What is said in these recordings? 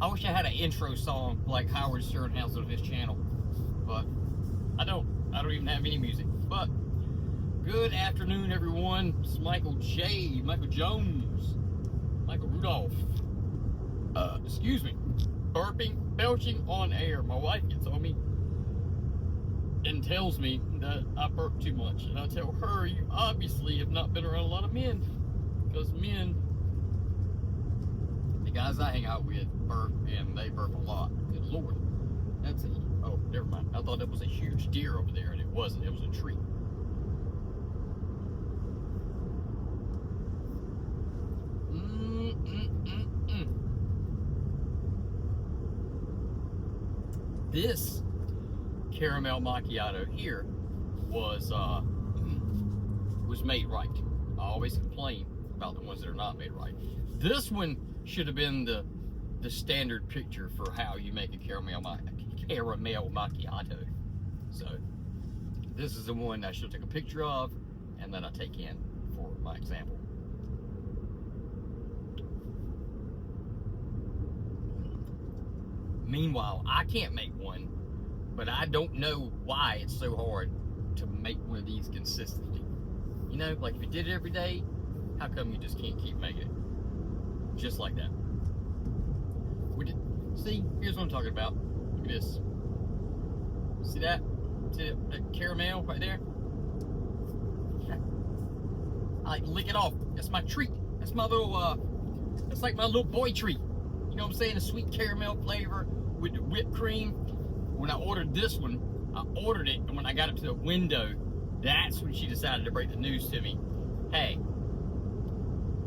I wish I had an intro song like Howard Stern has on his channel, but I don't even have any music. But good afternoon, everyone. It's Michael Jones, Michael Rudolph. Excuse me, burping, belching on air. My wife gets on me and tells me that I burp too much, and I tell her, you obviously have not been around a lot of men, because men, the guys I hang out with, burp, and they burp a lot. Good Lord, that's a, oh, never mind. I thought that was a huge deer over there, and it wasn't. It was a tree. This caramel macchiato here was made right. I always complain about the ones that are not made right. This one should have been the standard picture for how you make a caramel macchiato. So this is the one I should take a picture of and then I take in for my example. Meanwhile, I can't make one, but I don't know why it's so hard to make one of these consistently. You know, like if you did it every day, how come you just can't keep making it? Just like that. See, here's what I'm talking about. Look at this. See that? See that caramel right there? I like lick it off. That's my treat. That's my little, that's like my little boy treat. You know what I'm saying? A sweet caramel flavor with the whipped cream. When I ordered this one, I ordered it, and when I got up to the window, that's when she decided to break the news to me. Hey,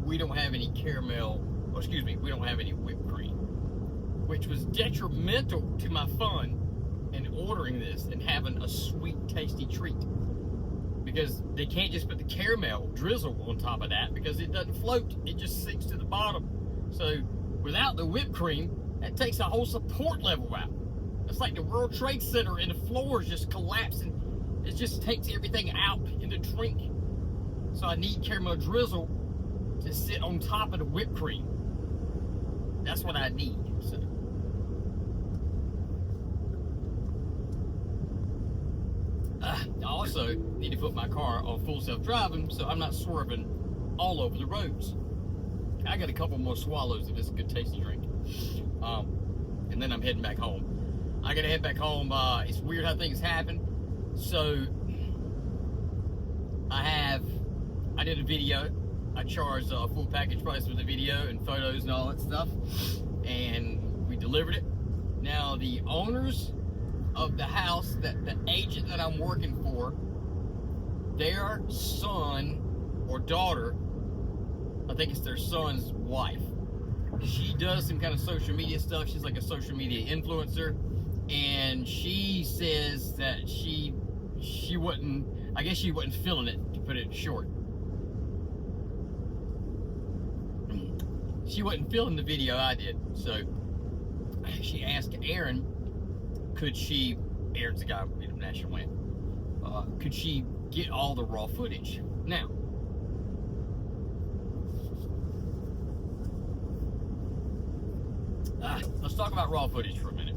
we don't have any caramel, or excuse me, we don't have any whipped cream. Which was detrimental to my fun in ordering this and having a sweet, tasty treat. Because they can't just put the caramel drizzle on top of that because it doesn't float. It just sinks to the bottom. So without the whipped cream, that takes a whole support level out. It's like the World Trade Center and the floors just collapsing. It just takes everything out in the drink. So I need caramel drizzle to sit on top of the whipped cream. That's what I need. So. I also need to put my car on full self-driving so I'm not swerving all over the roads. I got a couple more swallows of this good tasty drink. And then I'm heading back home. I gotta head back home. It's weird how things happen. So I did a video. I charged full package price for the video and photos and all that stuff. And we delivered it. Now the owners of the house, that the agent that I'm working for, their son or daughter, I think it's their son's wife, she does some kind of social media stuff. She's like a social media influencer, and she says that she wasn't, I guess she wasn't feeling it, to put it short. She wasn't feeling the video I did, so she asked Aaron, could she, Aaron's the guy with National Land, could she get all the raw footage? Now, let's talk about raw footage for a minute.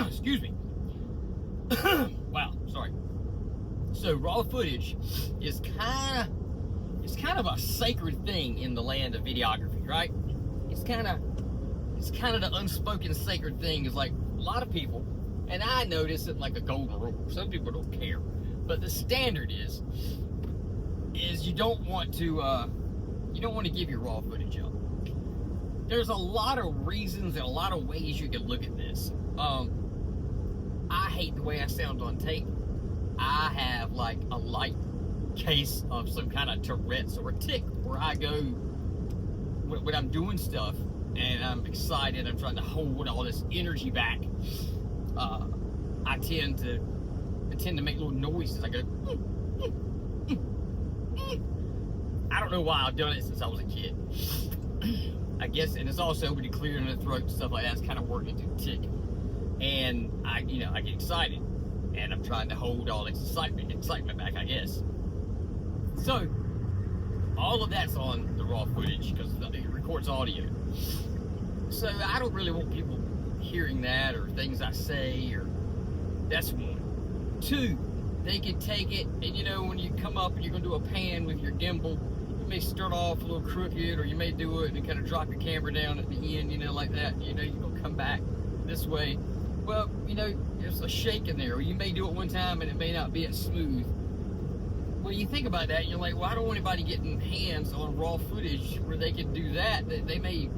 Excuse me. Wow, sorry. So raw footage is kind of a sacred thing in the land of videography, right? It's kind of the unspoken sacred thing. Is like a lot of people, and I notice it like a golden rule. Some people don't care, but the standard is you don't want to give your raw footage up. There's a lot of reasons and a lot of ways you can look at this. I hate the way I sound on tape. I have like a light case of some kind of Tourette's or a tic where I go when I'm doing stuff and I'm excited, I'm trying to hold all this energy back. I tend to make little noises. I go, I don't know why I've done it since I was a kid. I guess, and it's also with the clearing the throat and stuff like that. It's kind of working through the tick, and I get excited, and I'm trying to hold all this excitement back, I guess. So all of that's on the raw footage because it records audio. So I don't really want people hearing that or things I say, or that's one. Two, they can take it, and you know, when you come up and you're gonna do a pan with your gimbal, you may start off a little crooked, or you may do it and kind of drop your camera down at the end, you know, like that. You know, you're gonna come back this way. Well, you know, there's a shake in there, or you may do it one time and it may not be as smooth. Well, you think about that, and you're like, well, I don't want anybody getting hands on raw footage where they can do that. They may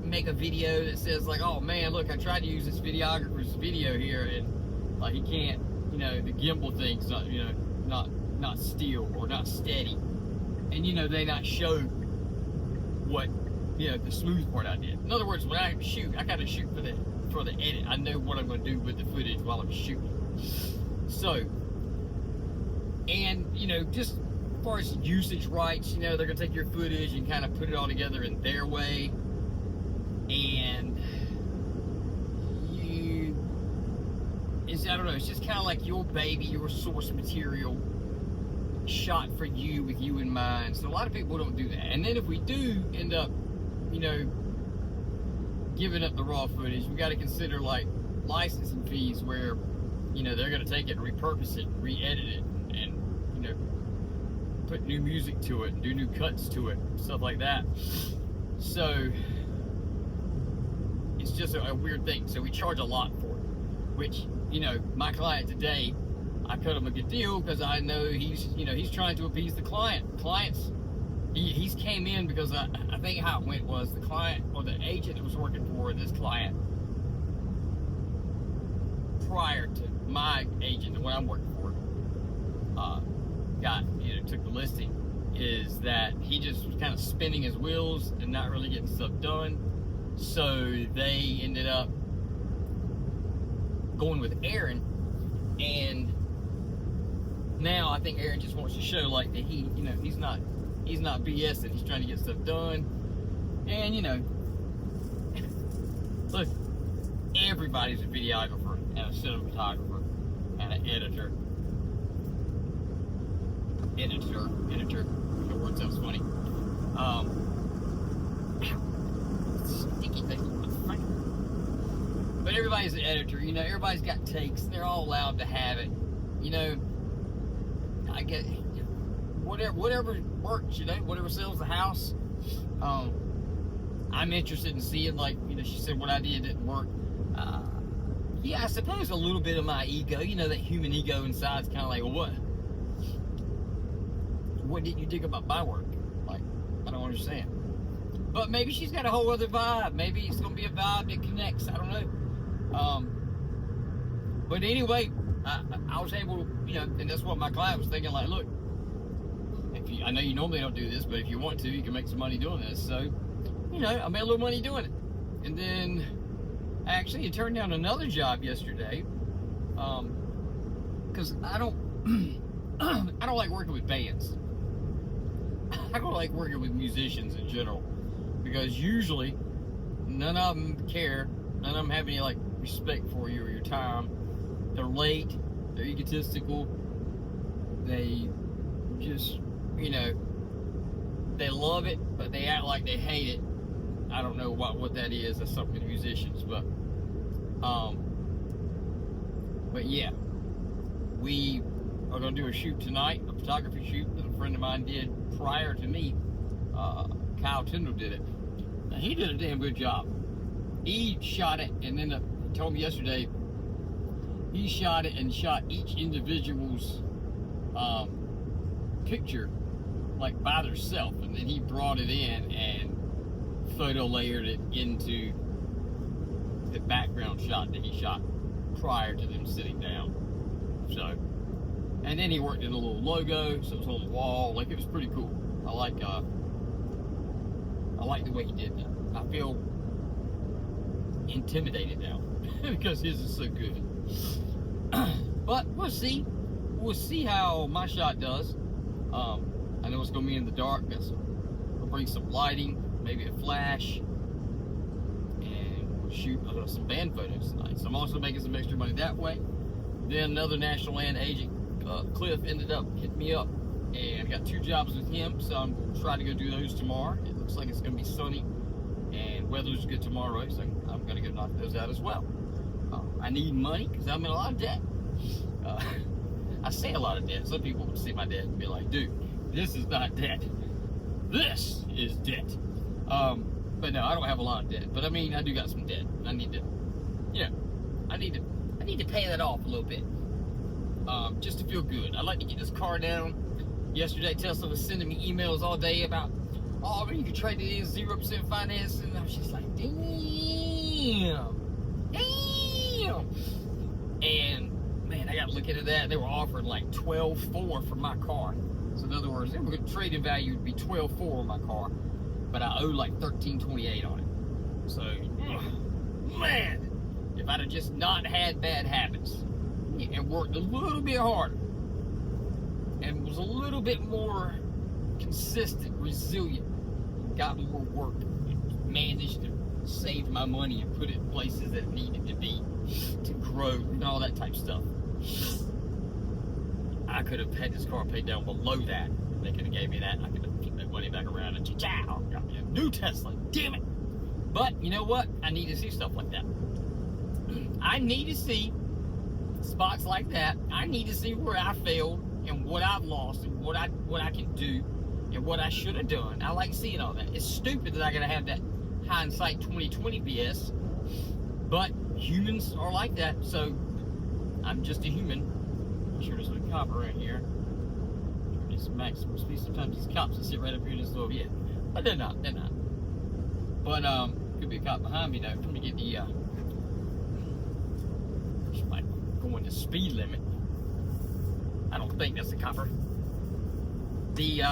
make a video that says like, oh man, look, I tried to use this videographer's video here, and like he can't, you know, the gimbal thing's not, you know, not still or not steady, and you know, they not show what, you know, the smooth part I did. In other words, when I shoot, I gotta shoot for the edit. I know what I'm gonna do with the footage while I'm shooting. So, and you know, just as far as usage rights, you know, they're gonna take your footage and kind of put it all together in their way, and I don't know, it's just kind of like your baby, your source material, shot for you with you in mind. So a lot of people don't do that. And then if we do end up, you know, giving up the raw footage, we got to consider like licensing fees, where, you know, they're going to take it and repurpose it, re-edit it, and, you know, put new music to it and do new cuts to it, stuff like that. So it's just a weird thing. So we charge a lot for it, which, you know, my client today, I cut him a good deal because I know he's, you know, he's trying to appease the client. He's came in because I think how it went was the client, or the agent that was working for this client prior to my agent, the one I'm working for, took the listing, is that he just was kind of spinning his wheels and not really getting stuff done. So they ended up going with Aaron, and now I think Aaron just wants to show like that he, you know, he's not BSing, he's trying to get stuff done. And you know, look, everybody's a videographer and a cinematographer and an editor. The word sounds funny. Sticky thing. But everybody's an editor, you know, everybody's got takes, they're all allowed to have it. You know, I get whatever works, you know, whatever sells the house. I'm interested in seeing, like, you know, she said what I did didn't work. Yeah, I suppose a little bit of my ego, you know, that human ego inside is kind of like, well, what didn't you dig about my work? Like, I don't understand. But maybe she's got a whole other vibe. Maybe it's going to be a vibe that connects. I don't know. But anyway, I was able to, you know, and that's what my client was thinking, like, look, I know you normally don't do this, but if you want to, you can make some money doing this. So, you know, I made a little money doing it. And then, actually, it turned down another job yesterday, because I don't like working with bands. I don't like working with musicians in general, because usually none of them care, none of them have any like respect for you or your time. They're late, they're egotistical, they just, you know, they love it, but they act like they hate it. I don't know what that is. That's something with musicians, but yeah, we are going to do a shoot tonight, a photography shoot that a friend of mine did prior to me. Kyle Tyndall did it. Now, he did a damn good job. He shot it, and then he told me yesterday he shot it and shot each individual's picture like by themselves, and then he brought it in and photo layered it into the background shot that he shot prior to them sitting down. So, and then he worked in a little logo, so it was on the wall. Like, it was pretty cool. I like the way he did that. I feel intimidated now because his is so good. But we'll see. We'll see how my shot does. I know it's gonna be in the dark. We'll bring some lighting, maybe a flash, and we'll shoot some band photos tonight. So I'm also making some extra money that way. Then another National Land agent, Cliff, ended up hitting me up and I got 2 jobs with him, so I'm going to try to go do those tomorrow. It looks like it's going to be sunny, and weather's good tomorrow, so I'm going to go knock those out as well. I need money because I'm in a lot of debt. I say a lot of debt. Some people would see my debt and be like, dude, this is not debt. This is debt. But no, I don't have a lot of debt. But I mean, I do got some debt. I need to, I need to pay that off a little bit. Just to feel good. I'd like to get this car down. Yesterday, Tesla was sending me emails all day about, oh, man, you can trade it in 0% finance. And I was just like, damn. And, man, I got to look into that. They were offering like $12,400 for my car. So, in other words, the trading value would be $12,400 on my car. But I owe like $13,280 on it. So, man, if I'd have just not had bad habits and worked a little bit harder and was a little bit more consistent, resilient, got more work, managed to save my money and put it in places that it needed to be to grow and all that type of stuff, I could have had this car paid down below that. They could have gave me that, and I could have put that money back around and got me a new Tesla. Damn it! But you know what? I need to see stuff like that. I need to see spots like that. I need to see where I failed and what I've lost and what I can do and what I should have done. I like seeing all that. It's stupid that I gotta have that hindsight 2020 BS, but humans are like that. So I'm just a human. I'm sure there's a cop around here. It's maximum speed. Sometimes these cops that sit right up here in this little, but they're not. But could be a cop behind me though. Let me get the she might go in the speed limit. I don't think that's a copper. The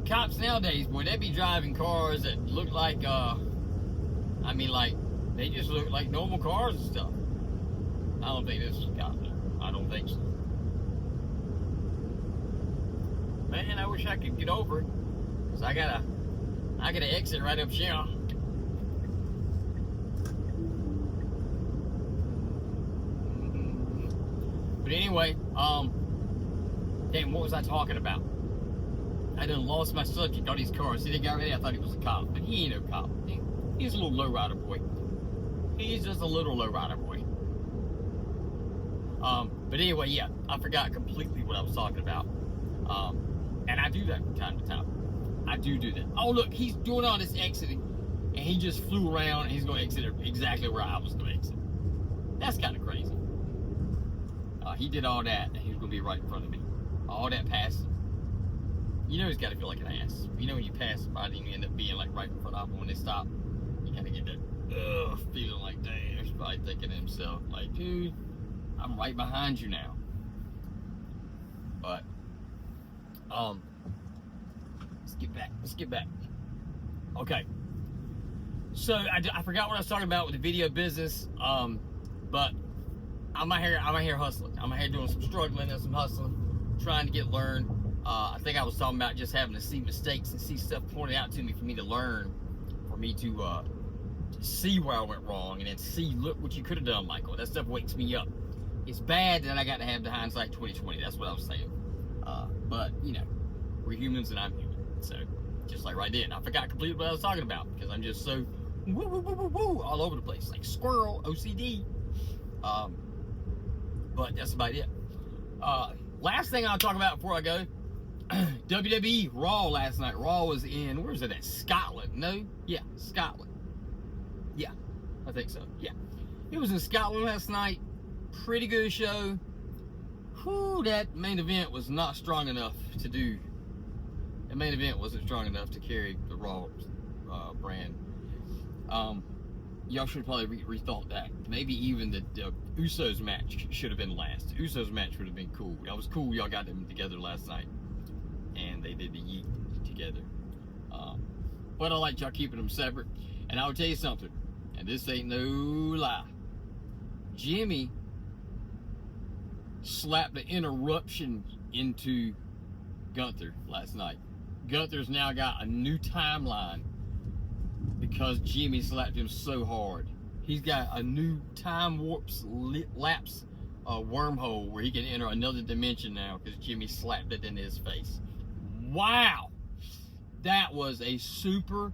cops nowadays, boy, they be driving cars that look like like they just look like normal cars and stuff. I don't think this is a cop. I don't think so. Man, I wish I could get over it. Cause I gotta exit right up here. But anyway, damn, what was I talking about? I done lost my subject on these cars. See, they got ready. I thought he was a cop, but he ain't no cop. He's a little lowrider boy. He's just a little lowrider boy. But anyway, yeah, I forgot completely what I was talking about. And I do that from time to time. I do that. Oh, look, he's doing all this exiting, and he just flew around, and he's going to exit exactly where I was going to exit. That's kind of crazy. He did all that, and he was going to be right in front of me. All that passing. You know he's got to feel like an ass. You know when you pass somebody and you end up being like right in front of them when they stop, you kind of get that feeling like, damn, he's probably thinking to himself, like, dude, I'm right behind you now. But, let's get back. Okay. So, I forgot what I was talking about with the video business, but I'm out here hustling. I'm out here doing some struggling and some hustling, trying to learn. I think I was talking about just having to see mistakes and see stuff pointed out to me for me to learn, for me to see where I went wrong, and then see, look what you could have done, Michael. That stuff wakes me up. It's bad that I got to have the hindsight 2020. That's what I was saying. But, we're humans and I'm human. So, just like right then. I forgot completely what I was talking about because I'm just so woo all over the place. Like squirrel, OCD. But that's about it. Last thing I'll talk about before I go. WWE Raw last night. Raw was in, where is it at? Scotland. No? Yeah, Scotland. Yeah, I think so. Yeah. It was in Scotland last night. Pretty good show. Whew, that main event was not strong enough to do. The main event wasn't strong enough to carry the Raw brand. Y'all should probably rethought that. Maybe even the Usos match should have been last. The Usos match would have been cool. That was cool. Y'all got them together last night, and they did the yeet together. But I like y'all keeping them separate. And I will tell you something, and this ain't no lie. Jimmy slapped the interruption into Gunther last night. Gunther's now got a new timeline because Jimmy slapped him so hard. He's got a new time lapse wormhole where he can enter another dimension now because Jimmy slapped it in his face. Wow, that was a super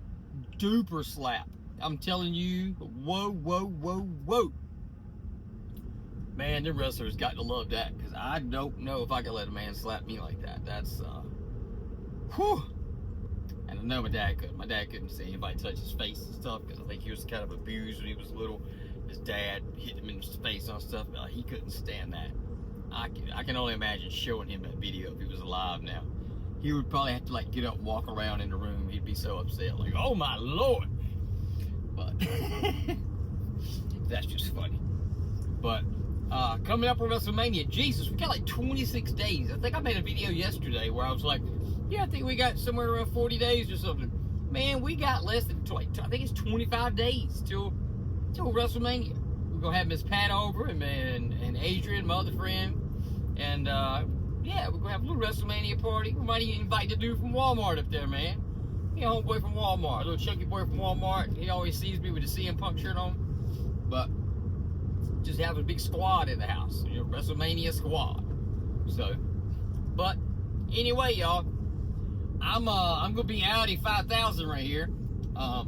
duper slap. I'm telling you, whoa, whoa, whoa, whoa. Man, the wrestlers got to love that, because I don't know if I could let a man slap me like that. That's, whew. And I know my dad couldn't. My dad couldn't see anybody touch his face and stuff, because I think he was kind of abused when he was little. His dad hit him in his face on stuff. He couldn't stand that. I can only imagine showing him that video if he was alive now. He would probably have to like get up and walk around in the room. He'd be so upset, like, oh my Lord. But that's just funny. But coming up for WrestleMania, Jesus, we got like 26 days. I think I made a video yesterday where I was like, yeah, I think we got somewhere around 40 days or something. Man, we got less than, like, I think it's 25 days till WrestleMania. We're going to have Miss Pat over and Adrian, my other friend. And, yeah, we're going to have a little WrestleMania party. We might even invite the dude from Walmart up there, man. You know, homeboy from Walmart, a little chunky boy from Walmart. He always sees me with the CM Punk shirt on. But just having a big squad in the house, you know, WrestleMania squad. So, but anyway, y'all, I'm gonna be Audi 5000 right here. Yeah,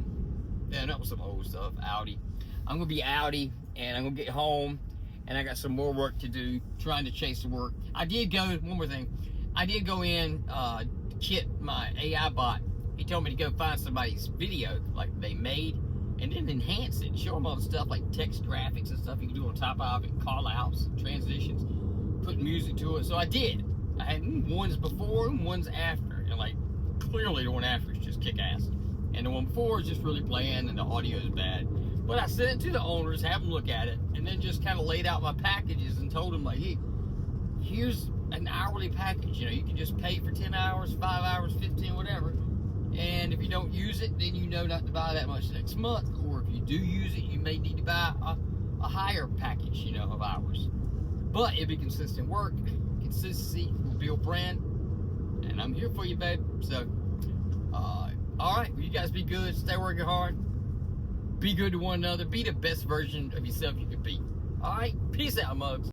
that was some old stuff, Audi. I'm gonna be Audi, and I'm gonna get home, and I got some more work to do, trying to chase the work. I did go, one more thing, I did go in, Kit, my AI bot, he told me to go find somebody's video, like they made, and then enhance it, show them all the stuff like text graphics and stuff you can do on top of it, call outs, transitions, put music to it. So I did. I had ones before and ones after, and like clearly the one after is just kick ass, and the one before is just really bland and the audio is bad. But I sent it to the owners, have them look at it, and then just kind of laid out my packages and told them like, hey, here's an hourly package. You know, you can just pay for 10 hours, 5 hours, 15, whatever. And if you don't use it, then you know not to buy that much next month. Or if you do use it, you may need to buy a higher package, you know, of hours. But it'll be consistent work. Consistency will build brand. And I'm here for you, babe. So, all right. Well, you guys be good. Stay working hard. Be good to one another. Be the best version of yourself you can be. All right. Peace out, mugs.